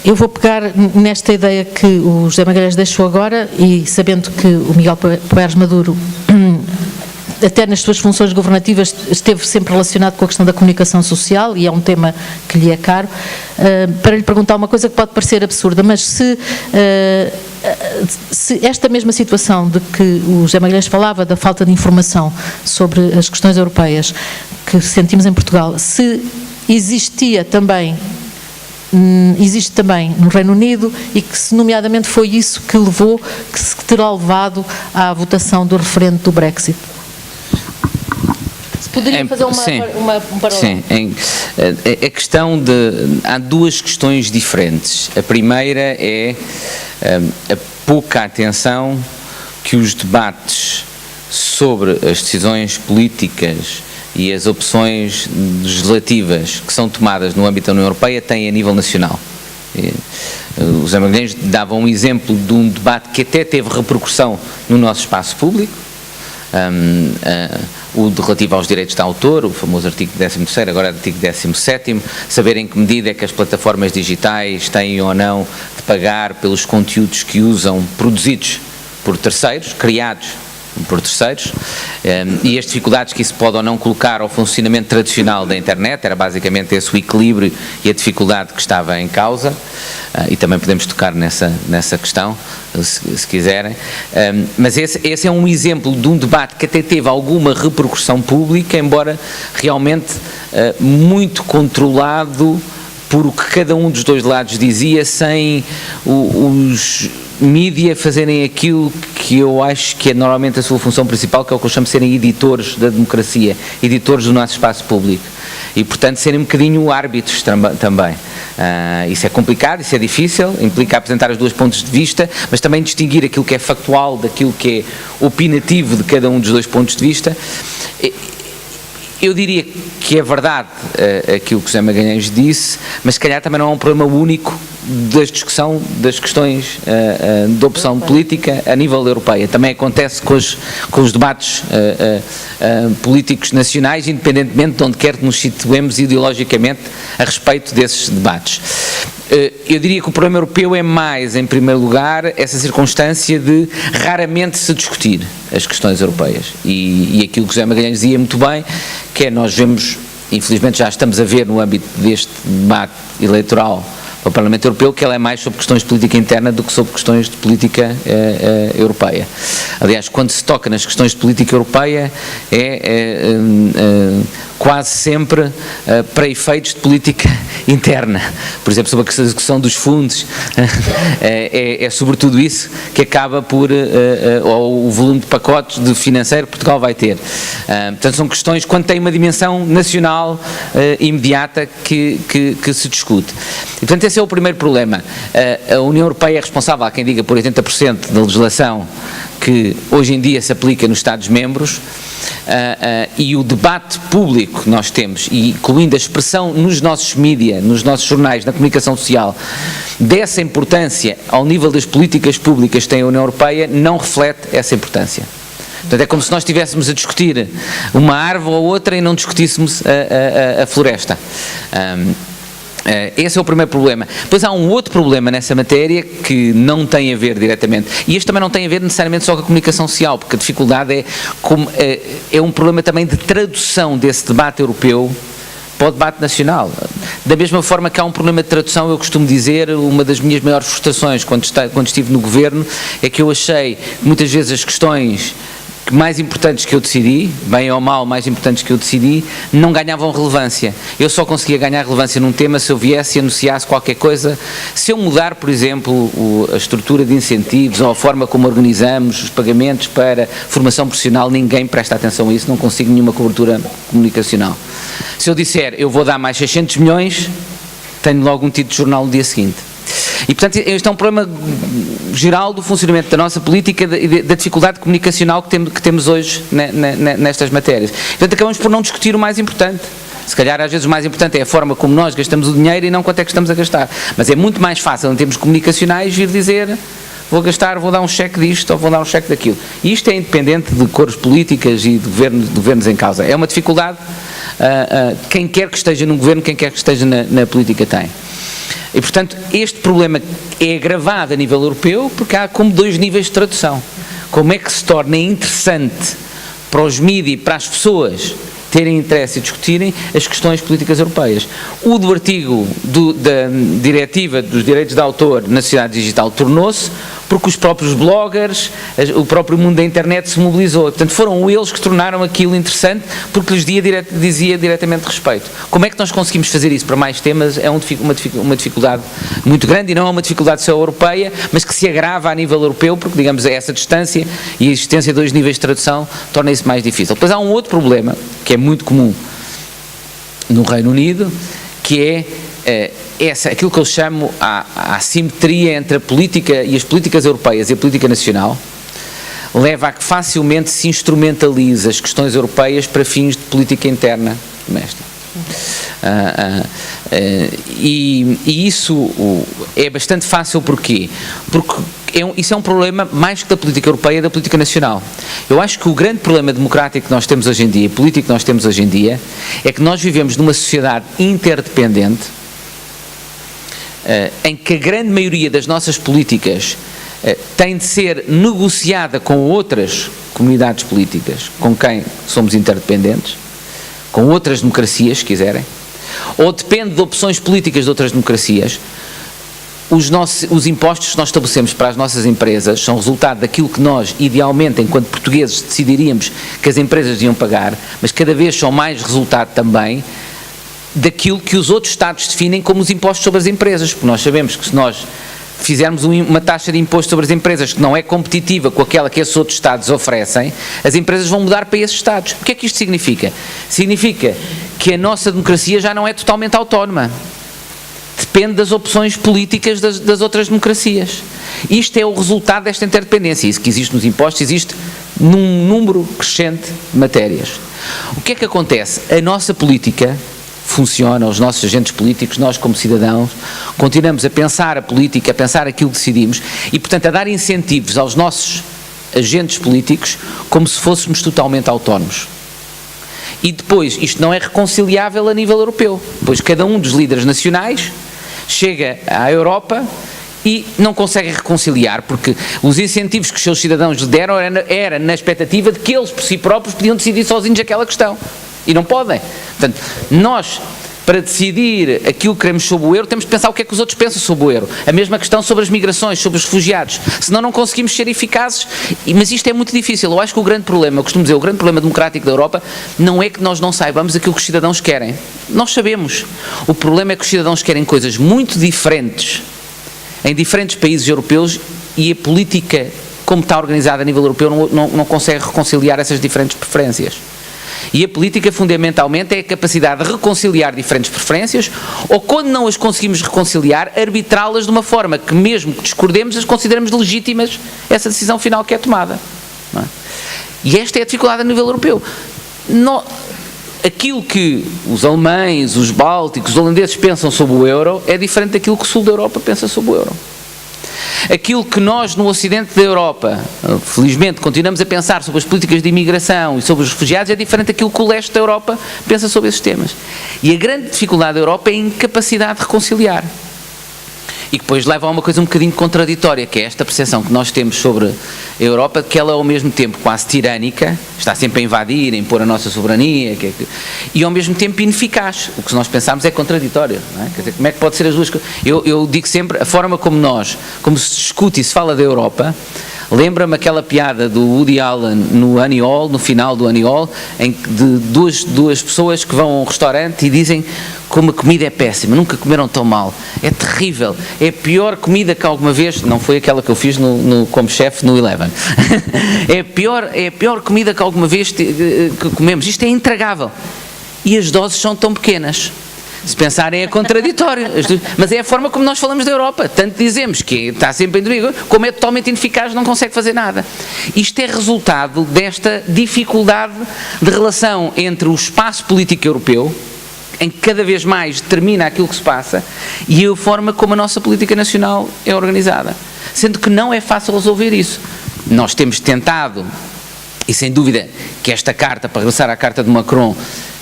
Eu vou pegar nesta ideia que o José Magalhães deixou agora e sabendo que o Miguel Poeres Maduro, até nas suas funções governativas, esteve sempre relacionado com a questão da comunicação social e é um tema que lhe é caro, para lhe perguntar uma coisa que pode parecer absurda, mas se esta mesma situação de que o José Magalhães falava, da falta de informação sobre as questões europeias que sentimos em Portugal, se existe também no Reino Unido e que, se nomeadamente, foi isso que levou, que terá levado à votação do referendo do Brexit. Poderia fazer um paralelo? Sim, a questão há duas questões diferentes. A primeira é a pouca atenção que os debates sobre as decisões políticas e as opções legislativas que são tomadas no âmbito da União Europeia têm a nível nacional. O José Magalhães dava um exemplo de um debate que até teve repercussão no nosso espaço público, o relativo aos direitos de autor, o famoso artigo 13º, agora artigo 17º, saber em que medida é que as plataformas digitais têm ou não de pagar pelos conteúdos que usam, produzidos por terceiros, criados por terceiros, e as dificuldades que isso pode ou não colocar ao funcionamento tradicional da internet. Era basicamente esse o equilíbrio e a dificuldade que estava em causa, e também podemos tocar nessa questão, se quiserem, mas esse é um exemplo de um debate que até teve alguma repercussão pública, embora realmente muito controlado por o que cada um dos dois lados dizia, sem os mídia fazerem aquilo que eu acho que é normalmente a sua função principal, que é o que eu chamo de serem editores da democracia, editores do nosso espaço público, e portanto serem um bocadinho árbitros também. Isso é complicado, isso é difícil, implica apresentar os dois pontos de vista, mas também distinguir aquilo que é factual daquilo que é opinativo de cada um dos dois pontos de vista. Eu diria que é verdade aquilo que o José Magalhães disse, mas se calhar também não é um problema único da discussão das questões de opção política a nível europeia. Também acontece com os debates políticos nacionais, independentemente de onde quer que nos situemos ideologicamente a respeito desses debates. Eu diria que o problema europeu é mais, em primeiro lugar, essa circunstância de raramente se discutir as questões europeias. E aquilo que o José Magalhães dizia muito bem, que é, nós vemos, infelizmente já estamos a ver no âmbito deste debate eleitoral para o Parlamento Europeu, que ele é mais sobre questões de política interna do que sobre questões de política europeia. Aliás, quando se toca nas questões de política europeia, quase sempre para efeitos de política interna. Por exemplo, sobre a execução dos fundos, é sobretudo isso que acaba por, ou o volume de pacotes de financeiro que Portugal vai ter. Portanto, são questões, quando tem uma dimensão nacional imediata, que se discute. E, portanto, esse é o primeiro problema. A União Europeia é responsável, há quem diga, por 80% da legislação que hoje em dia se aplica nos Estados-membros, e o debate público que nós temos, e incluindo a expressão nos nossos mídia, nos nossos jornais, na comunicação social, dessa importância ao nível das políticas públicas que tem a União Europeia, não reflete essa importância. Portanto, é como se nós estivéssemos a discutir uma árvore ou outra e não discutíssemos a floresta. Esse é o primeiro problema. Depois há um outro problema nessa matéria que não tem a ver diretamente, e este também não tem a ver necessariamente só com a comunicação social, porque a dificuldade é um problema também de tradução desse debate europeu para o debate nacional. Da mesma forma que há um problema de tradução, eu costumo dizer, uma das minhas maiores frustrações quando estive no governo é que eu achei que muitas vezes as questões mais importantes que eu decidi, bem ou mal mais importantes que eu decidi, não ganhavam relevância. Eu só conseguia ganhar relevância num tema se eu viesse e anunciasse qualquer coisa. Se eu mudar, por exemplo, a estrutura de incentivos ou a forma como organizamos os pagamentos para formação profissional, ninguém presta atenção a isso, não consigo nenhuma cobertura comunicacional. Se eu disser, eu vou dar mais 600 milhões, tenho logo um título de jornal no dia seguinte. E, portanto, este é um problema geral do funcionamento da nossa política e da dificuldade comunicacional que temos hoje nestas matérias. Portanto, acabamos por não discutir o mais importante. Se calhar, às vezes, o mais importante é a forma como nós gastamos o dinheiro e não quanto é que estamos a gastar. Mas é muito mais fácil, em termos comunicacionais, vir dizer, vou dar um cheque disto ou vou dar um cheque daquilo. E isto é independente de cores políticas e de governos em causa. É uma dificuldade, quem quer que esteja no governo, quem quer que esteja na política tem. E, portanto, este problema é agravado a nível europeu porque há como 2 níveis de tradução. Como é que se torna interessante para os mídias e para as pessoas terem interesse e discutirem as questões políticas europeias. O do artigo da Diretiva dos Direitos de Autor na Sociedade Digital tornou-se porque os próprios bloggers, o próprio mundo da internet se mobilizou. Portanto, foram eles que tornaram aquilo interessante porque lhes dizia diretamente respeito. Como é que nós conseguimos fazer isso para mais temas? É uma dificuldade muito grande, e não é uma dificuldade só europeia, mas que se agrava a nível europeu, porque, digamos, essa distância e a existência de 2 níveis de tradução torna isso mais difícil. Depois há um outro problema, que é muito comum no Reino Unido, que é aquilo que eu chamo a assimetria entre a política e as políticas europeias e a política nacional, leva a que facilmente se instrumentalize as questões europeias para fins de política interna doméstica. E isso é bastante fácil. Porquê? Porque isso é um problema mais que da política europeia, da política nacional. Eu acho que o grande problema democrático que nós temos hoje em dia, político que nós temos hoje em dia, é que nós vivemos numa sociedade interdependente, em que a grande maioria das nossas políticas tem de ser negociada com outras comunidades políticas com quem somos interdependentes, com outras democracias, se quiserem, ou depende de opções políticas de outras democracias. Os impostos que nós estabelecemos para as nossas empresas são resultado daquilo que nós, idealmente, enquanto portugueses, decidiríamos que as empresas deviam pagar, mas cada vez são mais resultado também daquilo que os outros Estados definem como os impostos sobre as empresas, porque nós sabemos que se nós fizermos uma taxa de imposto sobre as empresas que não é competitiva com aquela que esses outros Estados oferecem, as empresas vão mudar para esses Estados. O que é que isto significa? Significa que a nossa democracia já não é totalmente autónoma. Depende das opções políticas das outras democracias. Isto é o resultado desta interdependência. Isso que existe nos impostos existe num número crescente de matérias. O que é que acontece? A nossa política funciona, os nossos agentes políticos, nós como cidadãos, continuamos a pensar a política, a pensar aquilo que decidimos e, portanto, a dar incentivos aos nossos agentes políticos como se fôssemos totalmente autónomos. E depois, isto não é reconciliável a nível europeu, pois cada um dos líderes nacionais chega à Europa e não consegue reconciliar, porque os incentivos que os seus cidadãos lhe deram era na expectativa de que eles, por si próprios, podiam decidir sozinhos aquela questão. E não podem. Portanto, nós, para decidir aquilo que queremos sobre o euro, temos de pensar o que é que os outros pensam sobre o euro. A mesma questão sobre as migrações, sobre os refugiados. Senão não conseguimos ser eficazes. Mas isto é muito difícil. Eu acho que o grande problema, eu costumo dizer, o grande problema democrático da Europa não é que nós não saibamos aquilo que os cidadãos querem. Nós sabemos. O problema é que os cidadãos querem coisas muito diferentes em diferentes países europeus e a política, como está organizada a nível europeu, não consegue reconciliar essas diferentes preferências. E a política, fundamentalmente, é a capacidade de reconciliar diferentes preferências ou, quando não as conseguimos reconciliar, arbitrá-las de uma forma que, mesmo que discordemos, as consideramos legítimas, essa decisão final que é tomada. Não é? E esta é a dificuldade a nível europeu. Aquilo que os alemães, os bálticos, os holandeses pensam sobre o euro é diferente daquilo que o sul da Europa pensa sobre o euro. Aquilo que nós no ocidente da Europa, felizmente, continuamos a pensar sobre as políticas de imigração e sobre os refugiados é diferente daquilo que o leste da Europa pensa sobre esses temas. E a grande dificuldade da Europa é a incapacidade de reconciliar. E que depois leva a uma coisa um bocadinho contraditória, que é esta percepção que nós temos sobre a Europa, que ela ao mesmo tempo quase tirânica, está sempre a invadir, a impor a nossa soberania, e ao mesmo tempo ineficaz. O que nós pensamos é contraditório, não é? Quer dizer, como é que pode ser as duas coisas? Eu digo sempre, a forma como se discute e se fala da Europa, lembra-me aquela piada do Woody Allen no Annie Hall, no final do Annie Hall, em que de duas pessoas que vão a um restaurante e dizem como a comida é péssima, nunca comeram tão mal, é terrível, é a pior comida que alguma vez, não foi aquela que eu fiz como chefe no Eleven, é a pior comida que alguma vez que comemos, isto é intragável, e as doses são tão pequenas. Se pensarem é contraditório, mas é a forma como nós falamos da Europa, tanto dizemos que está sempre em dúvida, como é totalmente ineficaz, não consegue fazer nada. Isto é resultado desta dificuldade de relação entre o espaço político europeu, em que cada vez mais determina aquilo que se passa, e a forma como a nossa política nacional é organizada. Sendo que não é fácil resolver isso. Nós temos tentado, e sem dúvida que esta carta, para regressar à carta de Macron,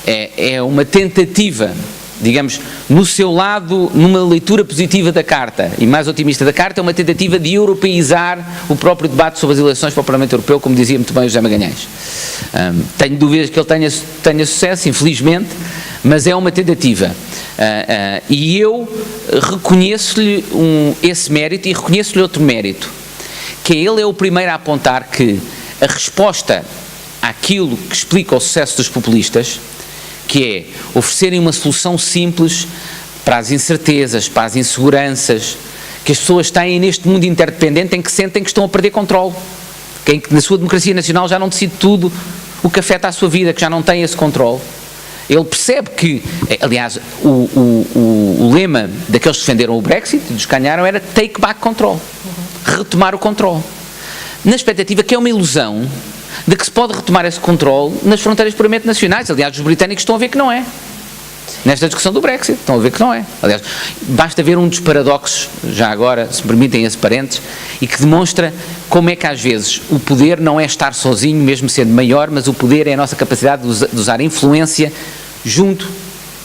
é uma tentativa digamos, no seu lado, numa leitura positiva da Carta e mais otimista da Carta, é uma tentativa de europeizar o próprio debate sobre as eleições para o Parlamento Europeu, como dizia muito bem o José Magalhães. Tenho dúvidas que ele tenha sucesso, infelizmente, mas é uma tentativa. E eu reconheço-lhe esse mérito e reconheço-lhe outro mérito, que ele é o primeiro a apontar que a resposta àquilo que explica o sucesso dos populistas, que é oferecerem uma solução simples para as incertezas, para as inseguranças que as pessoas têm neste mundo interdependente em que sentem que estão a perder controle, em que na sua democracia nacional já não decide tudo o que afeta a sua vida, que já não tem esse controle. Ele percebe que, aliás, o lema daqueles que defenderam o Brexit, dos que ganharam, era take back control, retomar o controle, na expectativa que é uma ilusão de que se pode retomar esse controle nas fronteiras puramente nacionais. Aliás, os britânicos estão a ver que não é. Nesta discussão do Brexit, estão a ver que não é. Aliás, basta ver um dos paradoxos, já agora, se me permitem esse parênteses, e que demonstra como é que às vezes o poder não é estar sozinho, mesmo sendo maior, mas o poder é a nossa capacidade de usar influência junto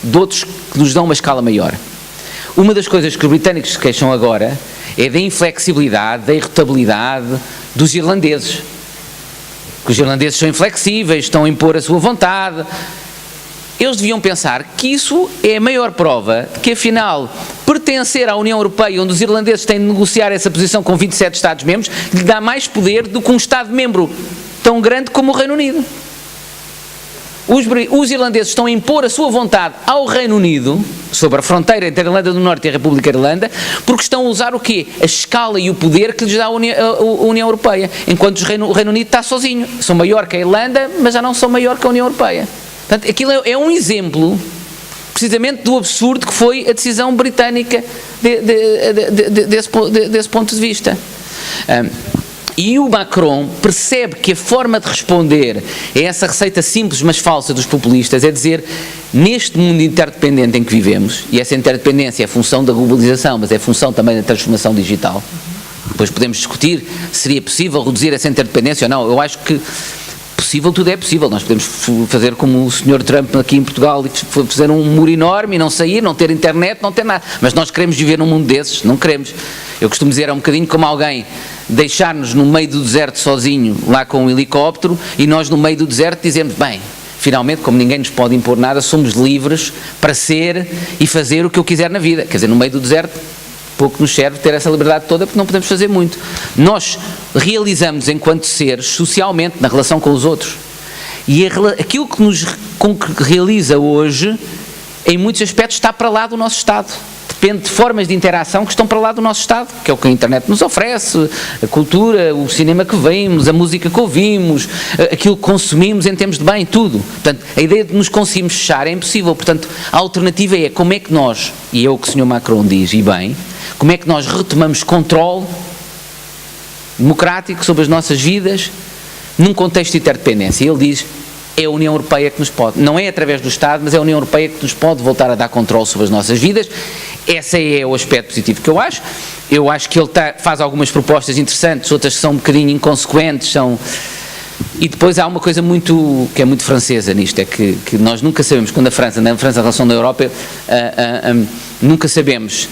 de outros que nos dão uma escala maior. Uma das coisas que os britânicos se queixam agora é da inflexibilidade, da irritabilidade dos irlandeses. Que os irlandeses são inflexíveis, estão a impor a sua vontade. Eles deviam pensar que isso é a maior prova de que, afinal, pertencer à União Europeia, onde os irlandeses têm de negociar essa posição com 27 Estados-membros, lhe dá mais poder do que um Estado-membro tão grande como o Reino Unido. Os irlandeses estão a impor a sua vontade ao Reino Unido, sobre a fronteira entre a Irlanda do Norte e a República da Irlanda, porque estão a usar o quê? A escala e o poder que lhes dá a União Europeia, enquanto o Reino Unido está sozinho. São maior que a Irlanda, mas já não são maior que a União Europeia. Portanto, aquilo é um exemplo, precisamente, do absurdo que foi a decisão britânica desse ponto de vista. E o Macron percebe que a forma de responder a essa receita simples mas falsa dos populistas é dizer, neste mundo interdependente em que vivemos, e essa interdependência é função da globalização, mas é função também da transformação digital, depois podemos discutir se seria possível reduzir essa interdependência ou não. Eu acho que possível, tudo é possível. Nós podemos fazer como o Sr. Trump aqui em Portugal e fazer um muro enorme e não sair, não ter internet, não ter nada. Mas nós queremos viver num mundo desses? Não queremos. Eu costumo dizer, é um bocadinho como alguém deixar-nos no meio do deserto sozinho, lá com um helicóptero, e nós no meio do deserto dizemos, bem, finalmente, como ninguém nos pode impor nada, somos livres para ser e fazer o que eu quiser na vida. Quer dizer, no meio do deserto, pouco nos serve ter essa liberdade toda, porque não podemos fazer muito. Nós realizamos enquanto seres socialmente, na relação com os outros. E aquilo que nos realiza hoje, em muitos aspectos, está para lá do nosso Estado. Depende de formas de interação que estão para lá do nosso Estado, que é o que a internet nos oferece, a cultura, o cinema que vemos, a música que ouvimos, aquilo que consumimos em termos de bem, tudo. Portanto, a ideia de nos conseguirmos fechar é impossível. Portanto, a alternativa é como é que nós, e é o que o Sr. Macron diz, e bem, como é que nós retomamos controle democrático sobre as nossas vidas num contexto de interdependência. Ele diz, é a União Europeia que nos pode, não é através do Estado, mas é a União Europeia que nos pode voltar a dar controle sobre as nossas vidas. Esse é o aspecto positivo que eu acho. Eu acho que ele faz algumas propostas interessantes, outras que são um bocadinho inconsequentes, e depois há uma coisa que é muito francesa nisto, é que nós nunca sabemos, quando na França, em relação da Europa, nunca sabemos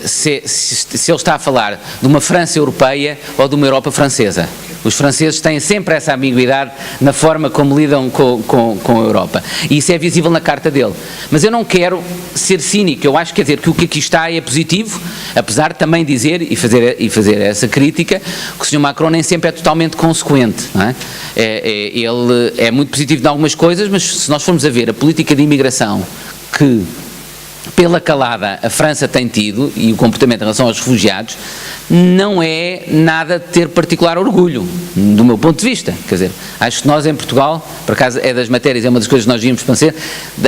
se ele está a falar de uma França europeia ou de uma Europa francesa. Os franceses têm sempre essa ambiguidade na forma como lidam com a Europa. E isso é visível na carta dele. Mas eu não quero ser cínico. Eu acho, quer dizer, que o que aqui está é positivo, apesar de também dizer e fazer essa crítica, que o Sr. Macron nem sempre é totalmente consequente. Não é? Ele é muito positivo em algumas coisas, mas se nós formos a ver a política de imigração que, pela calada, a França tem tido, e o comportamento em relação aos refugiados, não é nada de ter particular orgulho, do meu ponto de vista. Quer dizer, acho que nós em Portugal, por acaso é das matérias, é uma das coisas que nós devíamos pensar,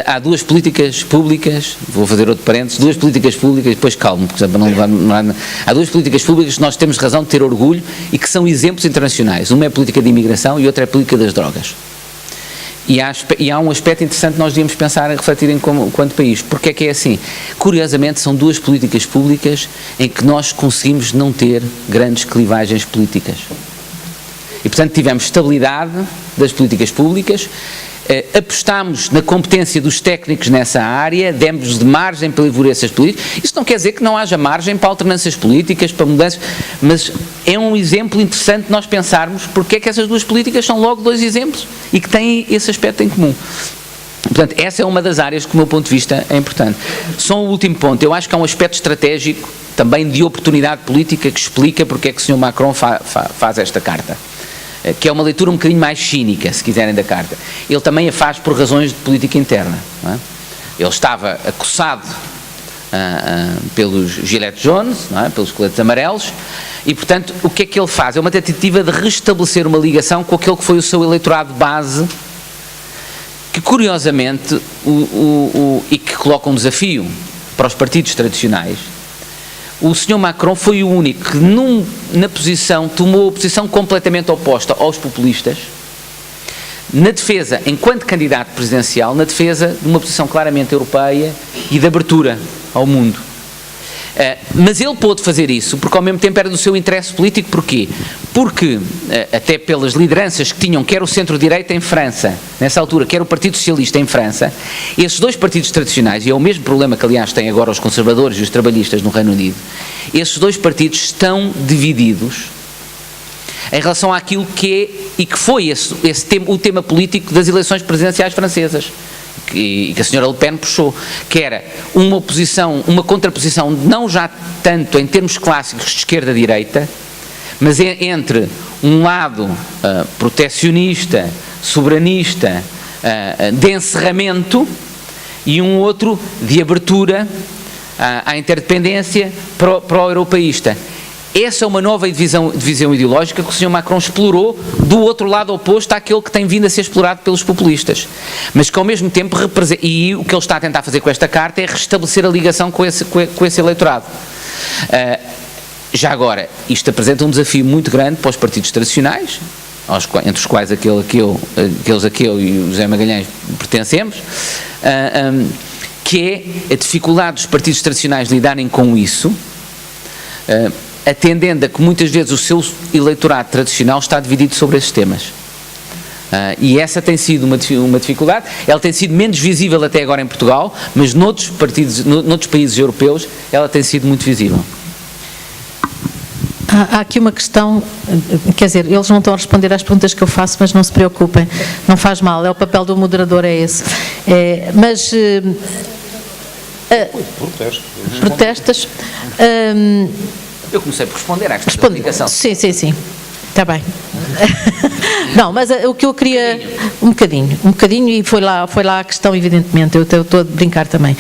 há duas políticas públicas, vou fazer outro parênteses, duas políticas públicas, depois calmo, por exemplo, há duas políticas públicas que nós temos razão de ter orgulho e que são exemplos internacionais. Uma é a política de imigração e outra é a política das drogas. E há um aspecto interessante que nós devíamos pensar e refletir enquanto país. Porque é que é assim? Curiosamente, são duas políticas públicas em que nós conseguimos não ter grandes clivagens políticas. E, portanto, tivemos estabilidade das políticas públicas, apostámos na competência dos técnicos nessa área, demos de margem para evoluções políticas. Isso não quer dizer que não haja margem para alternâncias políticas, para mudanças, mas é um exemplo interessante nós pensarmos porque é que essas duas políticas são logo dois exemplos e que têm esse aspecto em comum. Portanto, essa é uma das áreas que, do meu ponto de vista, é importante. Só um último ponto. Eu acho que há um aspecto estratégico, também de oportunidade política, que explica porque é que o Sr. Macron faz esta carta. Que é uma leitura um bocadinho mais cínica, se quiserem, da carta. Ele também a faz por razões de política interna. Não é? Ele estava acossado pelos Gillette Jones, não é? Pelos coletes amarelos, e, portanto, o que é que ele faz? É uma tentativa de restabelecer uma ligação com aquele que foi o seu eleitorado base, que curiosamente, e que coloca um desafio para os partidos tradicionais. O Sr. Macron foi o único que na posição, tomou a posição completamente oposta aos populistas, na defesa, enquanto candidato presidencial, na defesa de uma posição claramente europeia e de abertura ao mundo. Mas ele pôde fazer isso porque ao mesmo tempo era do seu interesse político. Porquê? Porque, até pelas lideranças que tinham, quer o centro-direita em França, nessa altura, quer o Partido Socialista em França, esses dois partidos tradicionais, e é o mesmo problema que aliás têm agora os conservadores e os trabalhistas no Reino Unido, esses dois partidos estão divididos em relação àquilo que é e que foi o tema político das eleições presidenciais francesas, e que a senhora Le Pen puxou, que era uma contraposição, não já tanto em termos clássicos de esquerda-direita, mas entre um lado protecionista, soberanista, de encerramento, e um outro de abertura à interdependência pró-europeísta. Essa é uma nova divisão ideológica que o Sr. Macron explorou do outro lado oposto àquele que tem vindo a ser explorado pelos populistas, mas que ao mesmo tempo representa, e o que ele está a tentar fazer com esta carta é restabelecer a ligação com esse eleitorado. Já agora, isto apresenta um desafio muito grande para os partidos tradicionais, entre os quais aqueles a que eu e o José Magalhães pertencemos, que é a dificuldade dos partidos tradicionais lidarem com isso, atendendo a que muitas vezes o seu eleitorado tradicional está dividido sobre esses temas. E essa tem sido uma dificuldade. Ela tem sido menos visível até agora em Portugal, mas noutros países europeus ela tem sido muito visível. Há aqui uma questão, quer dizer, eles não estão a responder às perguntas que eu faço, mas não se preocupem, não faz mal, é o papel do moderador, é esse. Protestas. Eu comecei por responder à questão da comunicação. Sim, está bem. Não, mas o que eu queria, um bocadinho, e foi lá a questão, evidentemente, eu estou a brincar também.